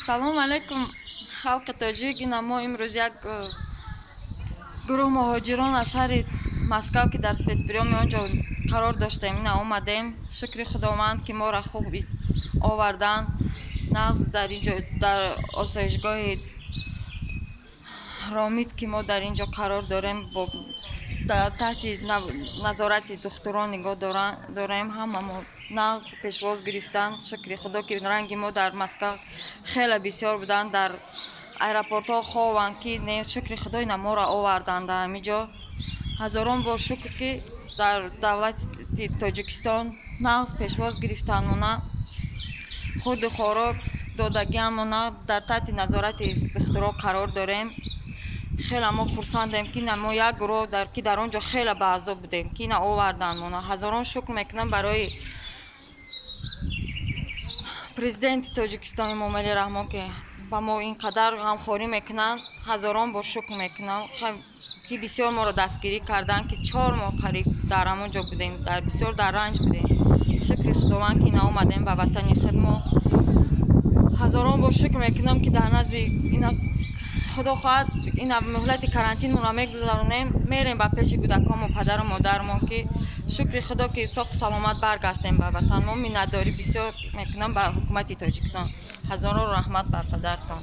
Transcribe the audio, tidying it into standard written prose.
салому алайкум халқи тоҷик. Ина мо имрӯз як гурӯҳ муҳоҷирон аз шаҳри Москав, ки дар спецприёми он ҷо қарор доштем, ина омадем. Шукри худованд, ки моро хуб овардан нағз дар ин ҷо, дар осоишгоҳи ромид, ки мо дар ин ҷо қарор дорем, таҳти назорати духтурон нигоҳ дорем. Ҳамамо нағз пешвоз гирифтанд. Шукри худо, ки ранги мо дар Москав хеле бисёр буданд, дар аэропортҳо хованд, ки не шукри худо ина моро оварданд дар ҳамин ҷо. Ҳазорон бор шукр, ки дар давлати Тоҷикистон нағз пешвоз гирифтанд. хурду хорок додагиамона дар таҳти назорати духтурон қарор дорем. хеле мо хурсандем, ки мо як гурӯҳ ки дар он ҷо хеле баъзоб будем, ки ина оварданд. Ҳазорон шукр мекунам барои президенти Тоҷикистон Эмомалӣ Раҳмон, ки ба мо ин қадар ғамхорӣ мекунанд. Ҳазорон бор шукр мекунам, ки бисёр моро дастгирӣ карданд, ки 4 моҳ қариб дар ҳамон ҷо будем, бисёр дар ранҷ будем. Шукри худованд, ки ина омадем ба ватани худ. Мо ҳазорон бор шукр мекунам, ки дар назди ина худо хоҳад ина муҳлати карантинмонро мегузаронем, мерем ба пеши кӯдакому падару модармон, ки шукри худо, ки соҳу саломат баргаштем ба ватан. Мо миннатдорӣ бисёр мекунам ба ҳукумати Тоҷикистон. ҳазорон раҳмат бар падартон.